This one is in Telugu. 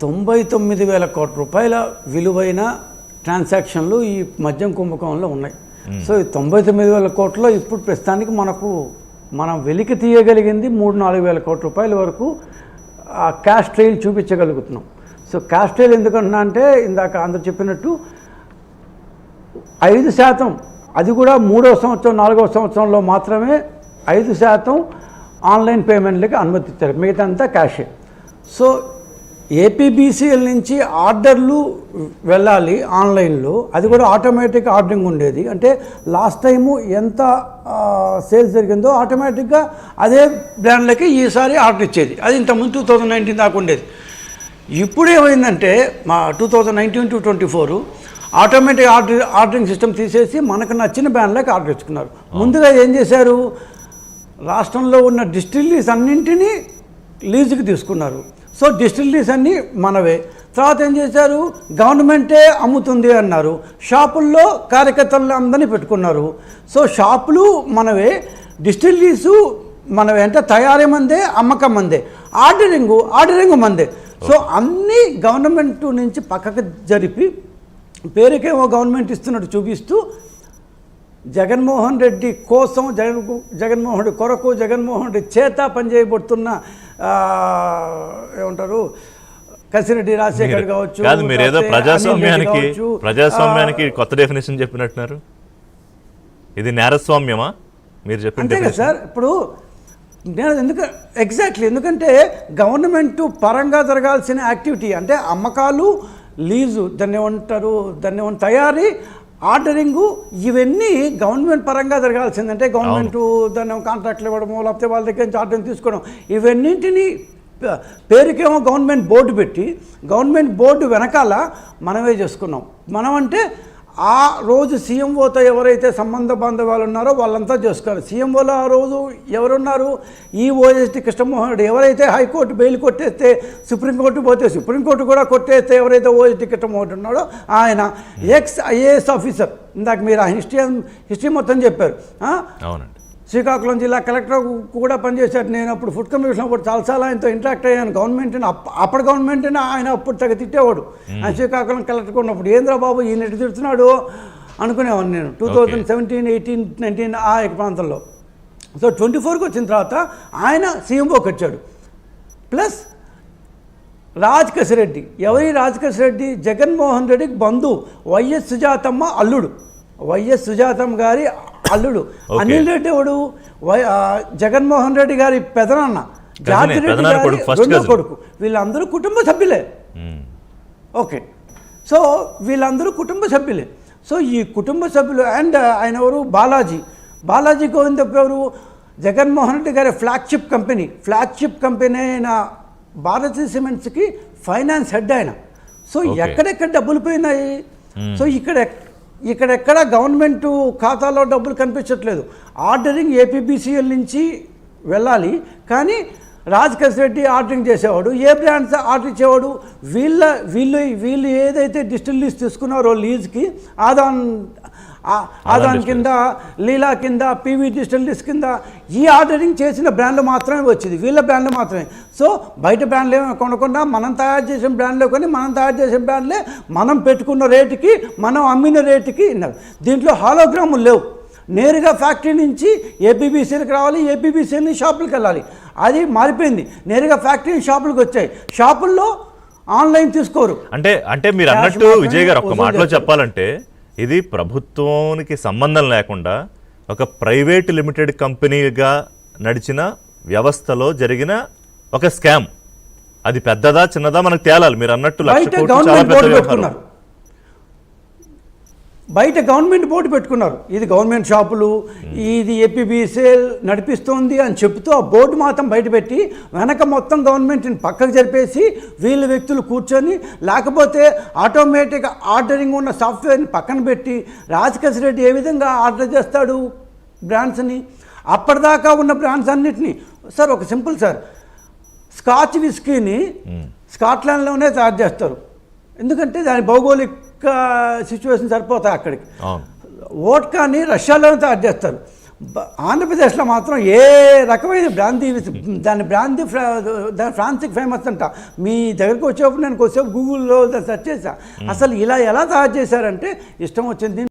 99,000 కోట్ల రూపాయల విలువైన ట్రాన్సాక్షన్లు ఈ మద్యం కుంభకోణంలో ఉన్నాయి. సో ఈ 99,000 కోట్లలో ఇప్పుడు ప్రస్తుతానికి మనం వెలికి తీయగలిగింది 3-4 వేల కోట్ల రూపాయల వరకు క్యాష్ ట్రైల్ చూపించగలుగుతున్నాం. సో క్యాష్ ట్రైల్ ఎందుకంటున్నా అంటే ఇందాక అందరు చెప్పినట్టు 5%, అది కూడా 3వ సంవత్సరం 4వ సంవత్సరంలో మాత్రమే 5% ఆన్లైన్ పేమెంట్లకి అనుమతిస్తారు, మిగతా అంతా క్యాషే. సో ఏపీబీసీఎల్ నుంచి ఆర్డర్లు వెళ్ళాలి ఆన్లైన్లో, అది కూడా ఆటోమేటిక్ ఆర్డరింగ్ ఉండేది. అంటే లాస్ట్ టైము ఎంత సేల్స్ జరిగిందో ఆటోమేటిక్గా అదే బ్రాండ్లకి ఈసారి ఆర్డర్ ఇచ్చేది. అది ఇంతకుముందు 2019 దాకా ఉండేది. ఇప్పుడు ఏమైందంటే మా 2019 to 24 ఆటోమేటిక్ ఆర్డరింగ్ సిస్టమ్ తీసేసి మనకు నచ్చిన బ్రాండ్లకి ఆర్డర్ ఇచ్చుకున్నారు. ముందుగా ఏం చేశారు, రాష్ట్రంలో ఉన్న డిస్టిలరీస్ అన్నింటినీ లీజుకి తీసుకున్నారు. సో డిస్టిలరీస్ అన్నీ మనవే. తర్వాత ఏం చేశారు, గవర్నమెంటే అమ్ముతుంది అన్నారు. షాపుల్లో కార్యకర్తలను అందరినీ పెట్టుకున్నారు. సో షాపులు మనవే, డిస్టిలరీసు మనవే, అంటే తయారీ మందే, అమ్మకం మందే, ఆర్డరింగ్ మందే. సో అన్నీ గవర్నమెంట్ నుంచి పక్కకు జరిపి పేరుకేమో గవర్నమెంట్ ఇస్తున్నట్టు చూపిస్తూ జగన్మోహన్ రెడ్డి కోసం, జగన్మోహన్ రెడ్డి కొరకు, జగన్మోహన్ రెడ్డి చేత పనిచేయబడుతున్న ఏమంటారు కసిరెడ్డి రాజశేఖర్ కావచ్చు. కాదు, మీరు ఏదో ప్రజాస్వామ్యానికి కొత్త డెఫినేషన్ చెప్పినట్టున్నారు. ఇది నేరస్వామ్యమా మీరు చెప్పింది? అంతే కదా సార్. ఇప్పుడు నేను ఎందుకంటే గవర్నమెంట్ పరంగా జరగాల్సిన యాక్టివిటీ అంటే అమ్మకాలు, లీజు, దాన్ని ఏమంటారు తయారీ, ఆర్డరింగు, ఇవన్నీ గవర్నమెంట్ పరంగా జరగాల్సిందంటే గవర్నమెంట్ దాన్ని కాంట్రాక్ట్లు ఇవ్వడము, లేకపోతే వాళ్ళ దగ్గర నుంచి ఆర్డర్ తీసుకోవడం, ఇవన్నింటినీ పేరుకేమో గవర్నమెంట్ బోర్డు పెట్టి గవర్నమెంట్ బోర్డు వెనకాల మనమే చేసుకున్నాం. మనం అంటే ఆ రోజు సీఎంఓతో ఎవరైతే సంబంధ బాంధవాలు ఉన్నారో వాళ్ళంతా చేసుకోవాలి. సీఎంఓలో ఆ రోజు ఎవరున్నారు, ఈ ఓఎస్టీ కృష్ణమోహన్ రెడ్డి. ఎవరైతే హైకోర్టు బెయిల్ కొట్టేస్తే సుప్రీంకోర్టు పోతే సుప్రీంకోర్టు కూడా కొట్టేస్తే ఎవరైతే ఓఎస్టీ కృష్ణమోహన్ రెడ్డి ఉన్నాడో ఆయన ఎక్స్-IAS ఆఫీసర్. ఇందాక మీరు ఆ హిస్టరీ మొత్తం చెప్పారు. అవునండి. శ్రీకాకుళం జిల్లా కలెక్టర్ కూడా పనిచేశారు. నేను అప్పుడు ఫుడ్ కమిషన్ అప్పుడు చాలాసార్లు ఆయనతో ఇంటరాక్ట్ అయ్యాను. అప్పటి గవర్నమెంట్ ఆయన అప్పుడు తగ్గ తిట్టేవాడు. ఆయన శ్రీకాకుళం కలెక్టర్ ఉన్నప్పుడు ఏంద్రా బాబు ఈయన ఎటు తిడుతున్నాడు అనుకునేవాడిని నేను 2017, 18, 19 ఆ ప్రాంతంలో. సో 24కి వచ్చిన తర్వాత ఆయన సీఎంఓకి వచ్చాడు. ప్లస్ రాజకసిరెడ్డి. ఎవరి రాజకసిరెడ్డి? జగన్మోహన్ రెడ్డికి బంధువు, వైఎస్ సుజాతమ్మ అల్లుడు. వైఎస్ సుజాతమ్మ గారి అల్లుడు. అనిల్ రెడ్డి ఎవడు? జగన్మోహన్ రెడ్డి గారి పెదనాన్న, జాతిరెడ్డి గారి రెండో కొడుకు. వీళ్ళందరూ కుటుంబ సభ్యులే. ఓకే, సో వీళ్ళందరూ కుటుంబ సభ్యులే. సో ఈ కుటుంబ సభ్యులు అండ్ ఆయన ఎవరు? బాలాజీ గోవింద్ ఎవరు? జగన్మోహన్ రెడ్డి గారి ఫ్లాగ్షిప్ కంపెనీ అయిన భారతీయ సిమెంట్స్కి ఫైనాన్స్ హెడ్ ఆయన. సో ఎక్కడెక్కడ డబ్బులు పోయినాయి? సో ఇక్కడెక్కడ గవర్నమెంట్ ఖాతాలో డబ్బులు కనిపించట్లేదు. ఆర్డరింగ్ ఏపీబీసీఎల్ నుంచి వెళ్ళాలి, కానీ రాజకసిరెడ్డి ఆర్డరింగ్ చేసేవాడు. ఏ బ్రాండ్స్ ఆర్డర్ ఇచ్చేవాడు? వీళ్ళు ఏదైతే డిస్టిలరీస్ తీసుకున్నారో లీజ్కి, ఆదాన్ కింద, లీలా కింద, పీవీ డిస్టిలరీస్ కింద ఈ ఆర్డరింగ్ చేసిన బ్రాండ్లు మాత్రమే వచ్చింది, వీళ్ళ బ్రాండ్లు మాత్రమే. సో బయట బ్రాండ్లు ఏమైనా కొనకుండా మనం తయారు చేసిన బ్రాండ్లే కొని మనం తయారు చేసిన బ్రాండ్లే మనం పెట్టుకున్న రేటుకి, మనం అమ్మిన రేటుకి ఇన్నారు. దీంట్లో హాలోగ్రాములు లేవు. నేరుగా ఫ్యాక్టరీ నుంచి ఏపీబీసీలకు రావాలి, ఏపీబీసీ నుంచి షాపులకు వెళ్ళాలి. అది మారిపోయింది. నేరుగా ఫ్యాక్టరీ షాపులకు వచ్చాయి. షాపుల్లో ఆన్లైన్ తీసుకోరు. అంటే మీరు అన్నట్టు విజయ్ గారు ఒక మాటలో చెప్పాలంటే ఇది ప్రభుత్వానికి సంబంధం లేకుండా ఒక ప్రైవేట్ లిమిటెడ్ కంపెనీగా నడిచిన వ్యవస్థలో జరిగిన ఒక స్కామ్. అది పెద్దదా చిన్నదా మనకు తేలాలి. మీరు అన్నట్టు బయట గవర్నమెంట్ బోర్డు పెట్టుకున్నారు. ఇది గవర్నమెంట్ షాపులు, ఇది ఏపీబీసీఎల్ నడిపిస్తోంది అని చెప్తూ ఆ బోర్డు మాత్రం బయటపెట్టి వెనక మొత్తం గవర్నమెంట్ని పక్కకు జరిపేసి వీళ్ళ వ్యక్తులు కూర్చొని, లేకపోతే ఆటోమేటిక్ ఆర్డరింగ్ ఉన్న సాఫ్ట్వేర్ని పక్కన పెట్టి రాజకసిరెడ్డి ఏ విధంగా ఆర్డర్ చేస్తాడు బ్రాండ్స్ని? అప్పటిదాకా ఉన్న బ్రాండ్స్ అన్నిటినీ సార్, ఒక సింపుల్ సార్, స్కాచ్ విస్కీని స్కాట్లాండ్లోనే తయారు చేస్తారు. ఎందుకంటే దాని భౌగోళిక సిచ్యువేషన్ సరిపోతాయి అక్కడికి. వోడ్కాని రష్యాలోనే తయారు చేస్తారు. ఆంధ్రప్రదేశ్లో మాత్రం ఏ రకమైన బ్రాంతి దాని ఫ్రాన్సిక్ ఫేమస్ అంట. మీ దగ్గరకు వచ్చేప్పుడు నేను కొద్దిసేపు గూగుల్లో సెర్చ్ చేశా, అసలు ఇలా ఎలా తయారు చేశారంటే ఇష్టం వచ్చింది